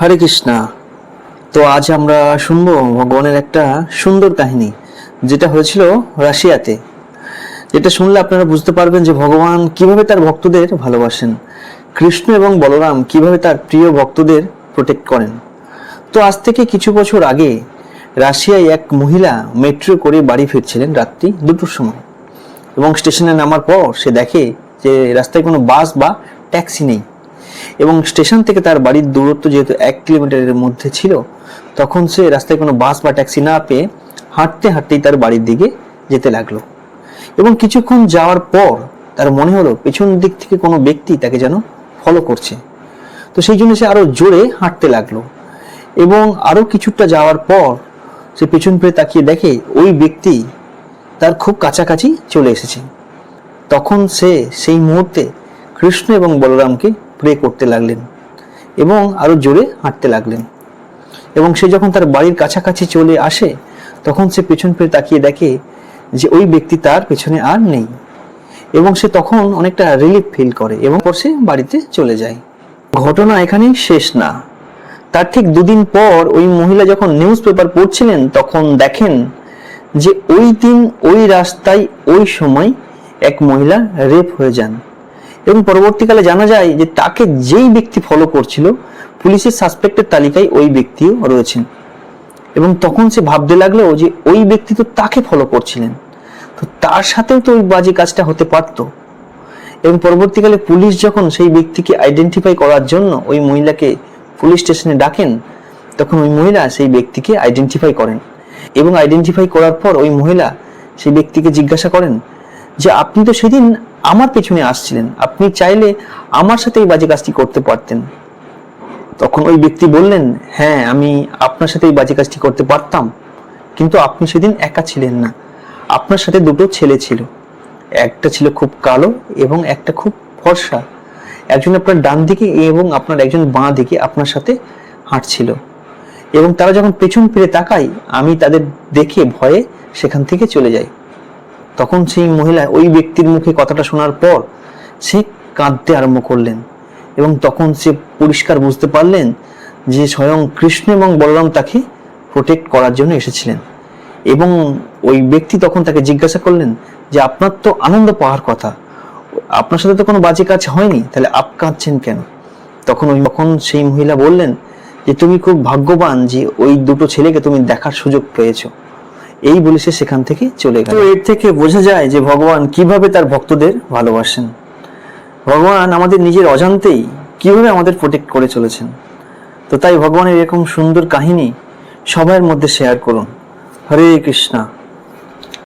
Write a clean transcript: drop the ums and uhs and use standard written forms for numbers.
হরে কৃষ্ণা। তো আজ আমরা শুনবো ভগবানের একটা সুন্দর কাহিনী, যেটা হয়েছিল রাশিয়াতে। যেটা শুনলে আপনারা বুঝতে পারবেন যে ভগবান কিভাবে তার ভক্তদের ভালোবাসেন, কৃষ্ণ এবং বলরাম কিভাবে তার প্রিয় ভক্তদের প্রোটেক্ট করেন। তো আজ থেকে কিছু বছর আগে রাশিয়ায় এক মহিলা মেট্রো করে বাড়ি ফিরছিলেন রাত্রি 2টোর সময়, এবং স্টেশনে নামার পর সে দেখে যে রাস্তায় কোনো বাস বা ট্যাক্সি নেই, এবং স্টেশন থেকে তার বাড়ির দূরত্ব যেহেতু 1 কিলোমিটারের মধ্যে ছিল, তখন সে রাস্তায় কোনো বাস বা ট্যাক্সি না পেয়ে হাঁটতে হাঁটতেই তার বাড়ির দিকে যেতে লাগলো। এবং কিছুক্ষণ যাওয়ার পর তার মনে হলো পেছন দিক থেকে কোনো ব্যক্তি তাকে যেন ফলো করছে। তো সেই জন্য সে আরো জোরে হাঁটতে লাগলো, এবং আরো কিছুটা যাওয়ার পর সে পেছন ফিরে তাকিয়ে দেখে ওই ব্যক্তি তার খুব কাছাকাছি চলে এসেছে। তখন সে সেই মুহূর্তে কৃষ্ণ এবং বলরামকে প্রে করতে লাগলেন এবং আরো জোরে হাঁটতে লাগলেন। এবং সে যখন তার বাড়ির কাছাকাছি চলে আসে, তখন সে পেছন ফিরে তাকিয়ে দেখে যে ওই ব্যক্তি তার পেছনে আর নেই, এবং সে তখন অনেকটা রিলিফ ফিল করে এবং সে বাড়িতে চলে যায়। ঘটনা এখানেই শেষ না। তার ঠিক 2 দিন পর ওই মহিলা যখন নিউজ পেপার পড়ছিলেন, তখন দেখেন যে ওই দিন ওই রাস্তায় ওই সময় এক মহিলা রেপ হয়ে যান, এবং পরবর্তীকালে জানা যায় যে তাকে যেই ব্যক্তি ফলো করছিল, পুলিশের সাসপেক্টের তালিকায় ওই ব্যক্তিও রয়েছেন। এবং তখন সে ভাবতে লাগলো যে ওই ব্যক্তি তো তাকে ফলো করছিলেন, তো তার সাথেও তো ওই বাজে কাজটা হতে পারত। এবং পরবর্তীকালে পুলিশ যখন সেই ব্যক্তিকে আইডেন্টিফাই করার জন্য ওই মহিলাকে পুলিশ স্টেশনে ডাকেন, তখন ওই মহিলা সেই ব্যক্তিকে আইডেন্টিফাই করেন, এবং আইডেন্টিফাই করার পর ওই মহিলা সেই ব্যক্তিকে জিজ্ঞাসা করেন যে আপনি তো সেদিন আমার পেছনে আসছিলেন, আপনি চাইলে আমার সাথে এই বাজে কাজটি করতে পারতেন। তখন ওই ব্যক্তি বললেন, হ্যাঁ, আমি আপনার সাথে এই বাজে কাজটি করতে পারতাম, কিন্তু আপনি সেদিন একা ছিলেন না, আপনার সাথে 2টো ছেলে ছিল। একটা ছিল খুব কালো এবং একটা খুব ফর্সা। একজন আপনার ডান দিকে এবং আপনার একজন বাঁ দিকে আপনার সাথে হাঁটছিল, এবং তারা যখন পেছন ফিরে তাকায়, আমি তাদের দেখে ভয়ে সেখান থেকে চলে যাই। তখন সেই মহিলা ওই ব্যক্তির মুখে কথাটা শোনার পর সে কাঁদতে আরম্ভ করলেন, এবং তখন সে পরিষ্কার বুঝতে পারলেন যে স্বয়ং কৃষ্ণ এবং বলরাম তাকে প্রোটেক্ট করার জন্য এসেছিলেন। এবং ওই ব্যক্তি তখন তাকে জিজ্ঞাসা করলেন যে আপনার তো আনন্দ পাওয়ার কথা, আপনার সাথে তো কোনো বাজে কাজ হয়নি, তাহলে আপ কাঁদছেন কেন? তখন সেই মহিলা বললেন যে তুমি খুব ভাগ্যবান যে ওই 2টো ছেলেকে তুমি দেখার সুযোগ পেয়েছো। এই বলে সে সেখান থেকে চলে গেল। তো এর থেকে বোঝা যায় যে ভগবান কিভাবে তার ভক্তদের ভালোবাসেন। ভগবান আমাদের নিজের অজান্তেই কিভাবে আমাদের প্রোটেক্ট করে চলেছেন। তো তাই ভগবানের এরকম সুন্দর কাহিনী সবার মধ্যে শেয়ার করুন। হরে কৃষ্ণা।